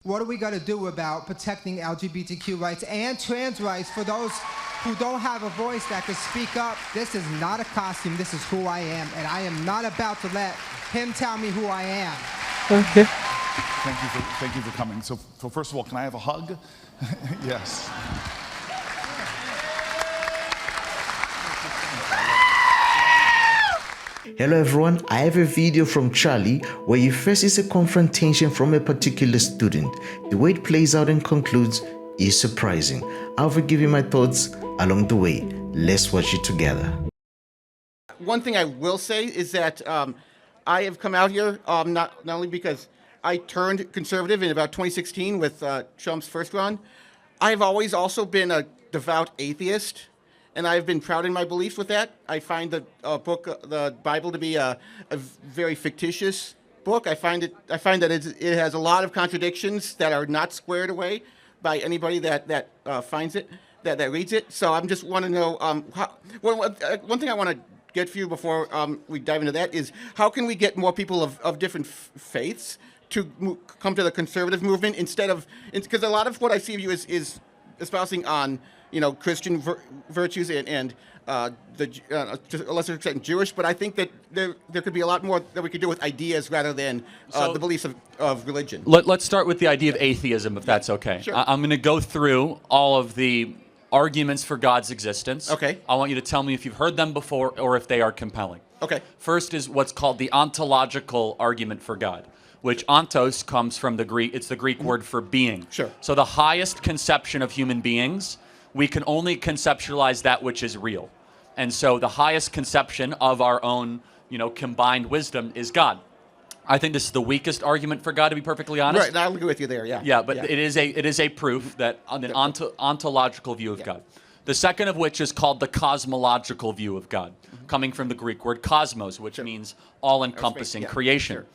What are we going to do about protecting LGBTQ rights and trans rights for those who don't have a voice that can speak up? This is not a costume. This is who I am, and I am not about to let him tell me who I am. Okay. Thank you for coming. So first of all, can I have a hug? Yes. Hello everyone, I have a video from Charlie where he faces a confrontation from a particular student. The way it plays out and concludes is surprising. I'll give you my thoughts along the way. Let's watch it together. One thing I will say is that I have come out here not only because I turned conservative in about 2016 with Trump's first run. I've always also been a devout atheist. And I've been proud in my beliefs with that. I find the the Bible, to be a very fictitious book. I find that it has a lot of contradictions that are not squared away by anybody that finds it, that reads it. So I just want to know one thing I want to get for you before we dive into that is how can we get more people of different faiths to come to the conservative movement instead of, because a lot of what I see of you is espousing on, you know, Christian virtues and to a lesser extent Jewish, but I think that there could be a lot more that we could do with ideas rather than the beliefs of religion. Let's start with the idea of atheism, if that's okay. Sure. I'm going to go through all of the arguments for God's existence. Okay. I want you to tell me if you've heard them before or if they are compelling. Okay. First is what's called the ontological argument for God, which ontos comes from the Greek. It's the Greek word for being. Sure. So the highest conception of human beings, we can only conceptualize that which is real. And so the highest conception of our own, combined wisdom is God. I think this is the weakest argument for God, to be perfectly honest. Right, I'll agree with you there, yeah. Yeah, but it is a proof that on an ontological view of God. The second of which is called the cosmological view of God, coming from the Greek word cosmos, which means all-encompassing creation. Sure.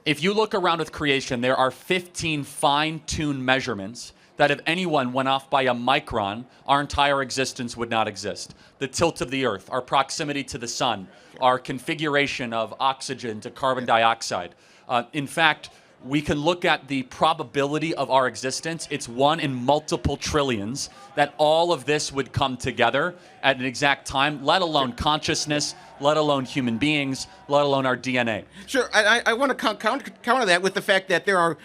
If you look around with creation, there are 15 fine-tuned measurements that if anyone went off by a micron, our entire existence would not exist. The tilt of the Earth, our proximity to the sun, our configuration of oxygen to carbon dioxide. In fact, we can look at the probability of our existence. It's 1 in multiple trillions that all of this would come together at an exact time, let alone consciousness, let alone human beings, let alone our DNA. Sure, I want to counter that with the fact that there are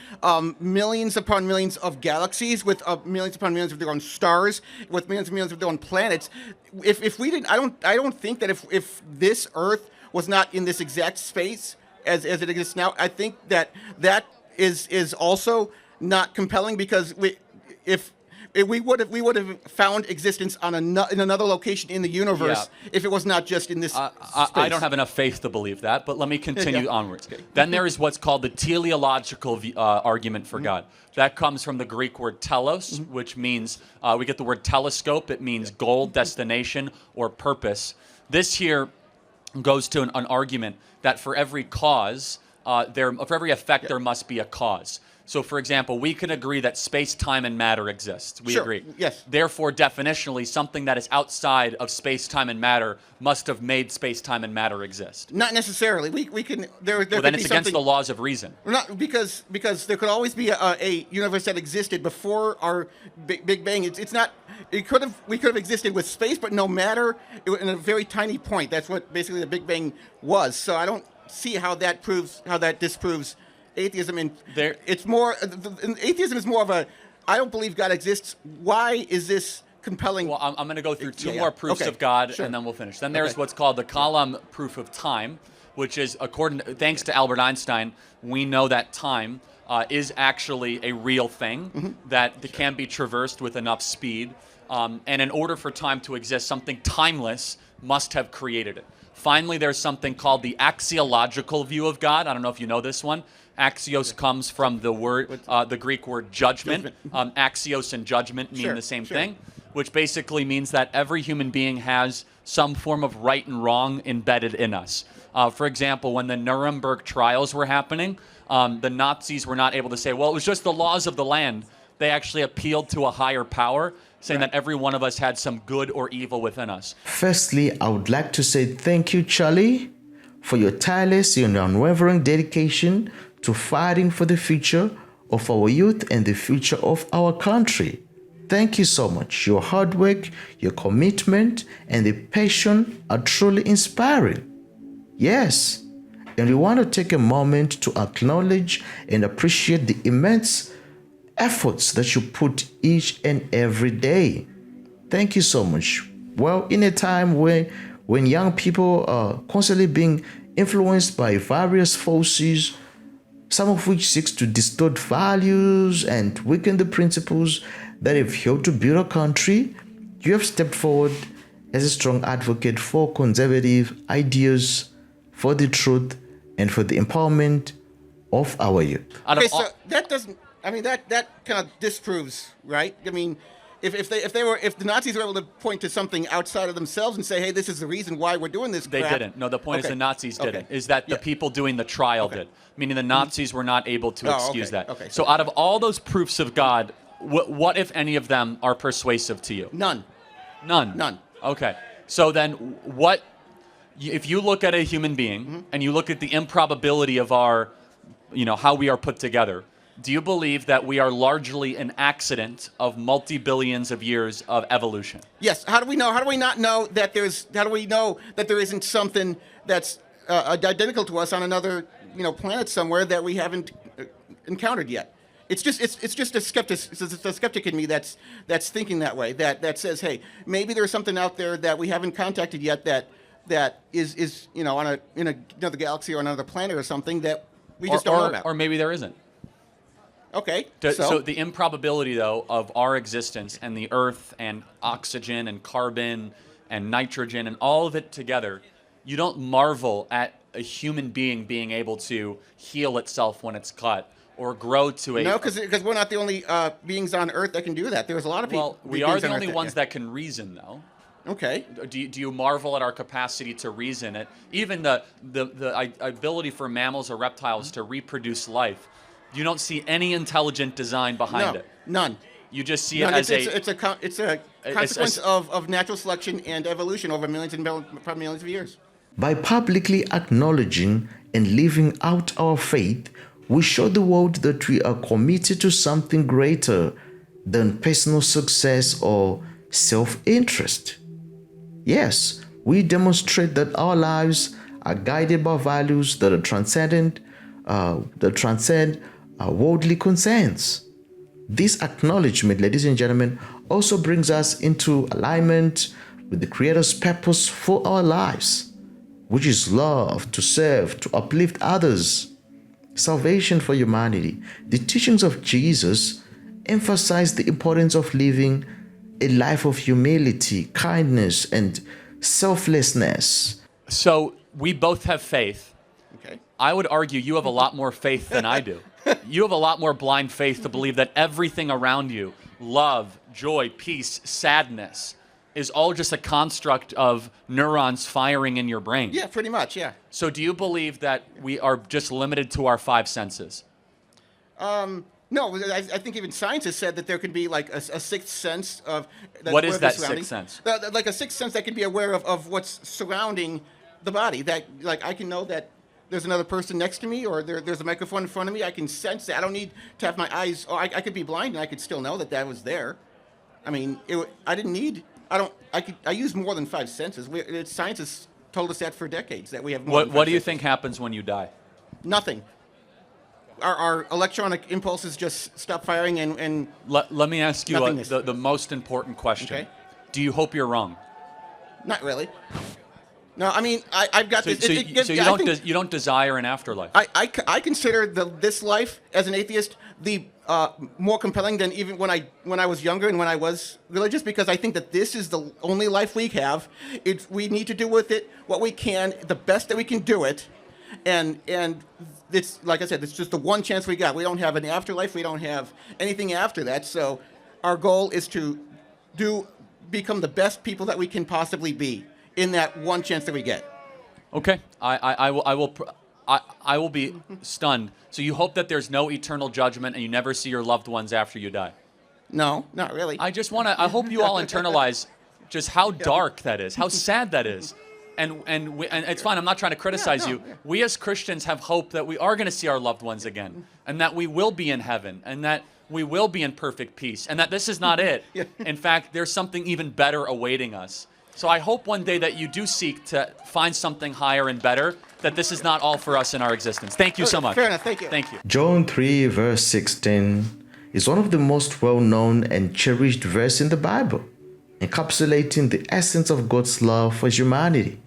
millions upon millions of galaxies with millions upon millions of their own stars, with millions and millions of their own planets. If we didn't, I don't think that if this Earth was not in this exact space as it exists now, I think that is also not compelling, because we would have found existence on in another location in the universe if it was not just in this space. I don't have enough faith to believe that, but let me continue onwards. Okay. Then there is what's called the teleological argument for God. That comes from the Greek word telos, which means, we get the word telescope. It means goal, destination, or purpose. This here goes to an argument that for every cause, for every effect, there must be a cause. So, for example, we can agree that space, time, and matter exists. We agree. Yes. Therefore, definitionally, something that is outside of space, time, and matter must have made space, time, and matter exist. Not necessarily. We can. Well, then it's against the laws of reason. Not because there could always be a universe that existed before our Big Bang. It's not. We could have existed with space, but no matter in a very tiny point. That's what basically the Big Bang was. So I don't see how that disproves atheism. And it's more, atheism is more of a, I don't believe God exists. Why is this compelling? Well, I'm going to go through two more proofs of God, and then we'll finish. Then there's what's called the column proof of time, which is thanks to Albert Einstein, we know that time is actually a real thing that can be traversed with enough speed. And in order for time to exist, something timeless must have created it. Finally, there's something called the axiological view of God. I don't know if you know this one. Axios comes from the word, the Greek word judgment. Axios and judgment mean the same thing, which basically means that every human being has some form of right and wrong embedded in us. For example, when the Nuremberg trials were happening, the Nazis were not able to say, well, it was just the laws of the land. They actually appealed to a higher power, saying that every one of us had some good or evil within us. Firstly, I would like to say thank you, Charlie, for your tireless and unwavering dedication to fighting for the future of our youth and the future of our country. Thank you so much. Your hard work, your commitment, and the passion are truly inspiring. Yes, and we want to take a moment to acknowledge and appreciate the immense efforts that you put each and every day. Thank you so much. Well, in a time when young people are constantly being influenced by various forces, some of which seeks to distort values and weaken the principles that have helped to build a country, you have stepped forward as a strong advocate for conservative ideas, for the truth, and for the empowerment of our youth. Okay, so that doesn't. I mean, that kind of disproves, right? I mean, if the Nazis were able to point to something outside of themselves and say, hey, this is the reason why we're doing this crap. They didn't. No, the point is the Nazis didn't. Is that the people doing the trial did. Meaning the Nazis were not able to excuse that. Okay. So out of all those proofs of God, what if any of them are persuasive to you? None. None. Okay. So then what, if you look at a human being and you look at the improbability of our, how we are put together, do you believe that we are largely an accident of multi-billions of years of evolution? Yes. How do we know? How do we not know that how do we know that there isn't something that's identical to us on another, planet somewhere that we haven't encountered yet? It's just a skeptic in me that's thinking that way. That says, hey, maybe there's something out there that we haven't contacted yet that is in another galaxy or another planet or something that we just don't know about. Or maybe there isn't. Okay. So the improbability, though, of our existence and the Earth and oxygen and carbon and nitrogen and all of it together, you don't marvel at a human being being able to heal itself when it's cut or grow to a... No, because we're not the only beings on Earth that can do that. There's a lot of people... Well, we are the only ones that can reason, though. Okay. Do you marvel at our capacity to reason it? Even the ability for mammals or reptiles to reproduce life. You don't see any intelligent design behind it. None. You just see it as it's a consequence of natural selection and evolution over millions and probably millions of years. By publicly acknowledging and living out our faith, we show the world that we are committed to something greater than personal success or self-interest. Yes, we demonstrate that our lives are guided by values that transcend worldly concerns. This acknowledgement, ladies and gentlemen, also brings us into alignment with the Creator's purpose for our lives, which is love, to serve, to uplift others, salvation for humanity. The teachings of Jesus emphasize the importance of living a life of humility, kindness, and selflessness. So we both have faith. Okay. I would argue you have a lot more faith than I do. You have a lot more blind faith to believe that everything around you, love, joy, peace, sadness, is all just a construct of neurons firing in your brain. Yeah, pretty much, yeah. So do you believe that we are just limited to our five senses? No, I think even science has said that there can be like a sixth sense of... What is that sixth sense? Like a sixth sense that can be aware of what's surrounding the body. That, like, I can know that there's another person next to me, or there's a microphone in front of me. I can sense that. I don't need to have my eyes... Oh, I could be blind and I could still know that was there. I mean, I didn't need... I use more than five senses. Science has told us that for decades, that we have more than five What do you senses. think happens when you die? Nothing. Our electronic impulses just stop firing and Let me ask you nothingness. the most important question. Okay. Do you hope you're wrong? Not really. No, I mean, I've got this. You don't desire an afterlife. I consider this life as an atheist the more compelling than even when I was younger and when I was religious, because I think that this is the only life we have. We need to do with it what we can, the best that we can do it, and it's, like I said, it's just the one chance we got. We don't have an afterlife. We don't have anything after that. So our goal is to become the best people that we can possibly be in that one chance that we get. Okay, I will be stunned. So you hope that there's no eternal judgment and you never see your loved ones after you die? No, not really. I hope you all internalize just how dark that is, how sad that is. And it's fine. I'm not trying to criticize you. We as Christians have hope that we are going to see our loved ones again, and that we will be in heaven, and that we will be in perfect peace, and that this is not it. In fact, there's something even better awaiting us. So I hope one day that you do seek to find something higher and better, that this is not all for us in our existence. Thank you so much. Fair enough. Thank you. Thank you. John 3 verse 16 is one of the most well-known and cherished verses in the Bible, encapsulating the essence of God's love for humanity.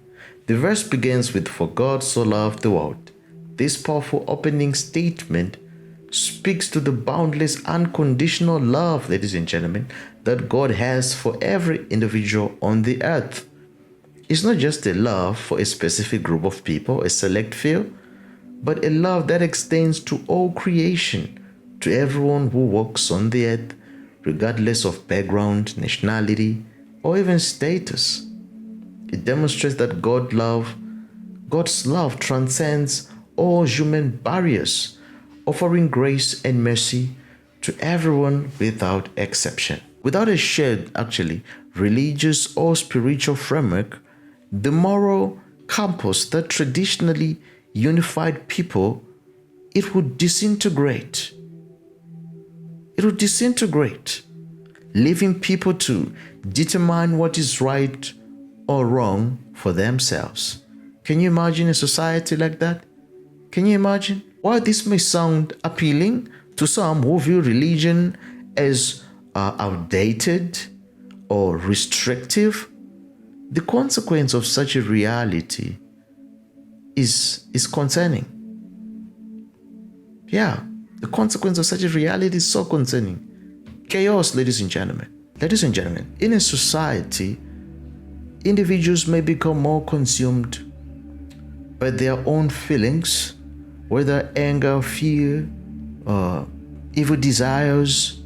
The verse begins with, "For God so loved the world." This powerful opening statement speaks to the boundless, unconditional love, ladies and gentlemen, that God has for every individual on the earth. It's not just a love for a specific group of people, a select few, but a love that extends to all creation, to everyone who walks on the earth, regardless of background, nationality, or even status. It demonstrates that God's love transcends all human barriers, offering grace and mercy to everyone without exception. Without a shared, religious or spiritual framework, the moral compass that traditionally unified people, it would disintegrate. It would disintegrate, leaving people to determine what is right or wrong for themselves. Can you imagine a society like that? Can you imagine? While this may sound appealing to some who view religion as outdated or restrictive, the consequence of such a reality is concerning. Yeah, the consequence of such a reality is so concerning. Chaos, ladies and gentlemen. Ladies and gentlemen, in a society, individuals may become more consumed by their own feelings, whether anger, fear, or evil desires,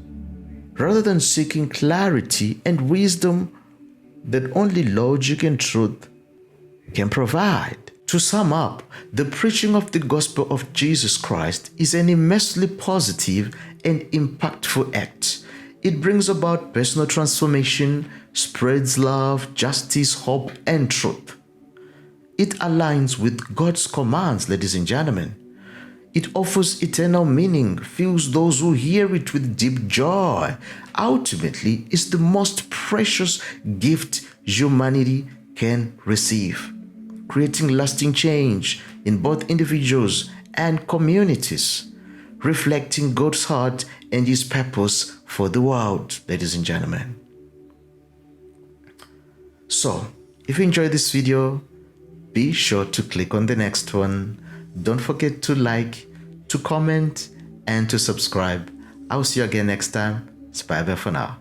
rather than seeking clarity and wisdom that only logic and truth can provide. To sum up, the preaching of the gospel of Jesus Christ is an immensely positive and impactful act. It brings about personal transformation, spreads love, justice, hope, and truth. It aligns with God's commands, ladies and gentlemen. It offers eternal meaning, fills those who hear it with deep joy. Ultimately, it's the most precious gift humanity can receive, creating lasting change in both individuals and communities, reflecting God's heart and His purpose for the world, ladies and gentlemen. So, if you enjoyed this video, be sure to click on the next one. Don't forget to like, to comment, and to subscribe. I'll see you again next time. Bye bye for now.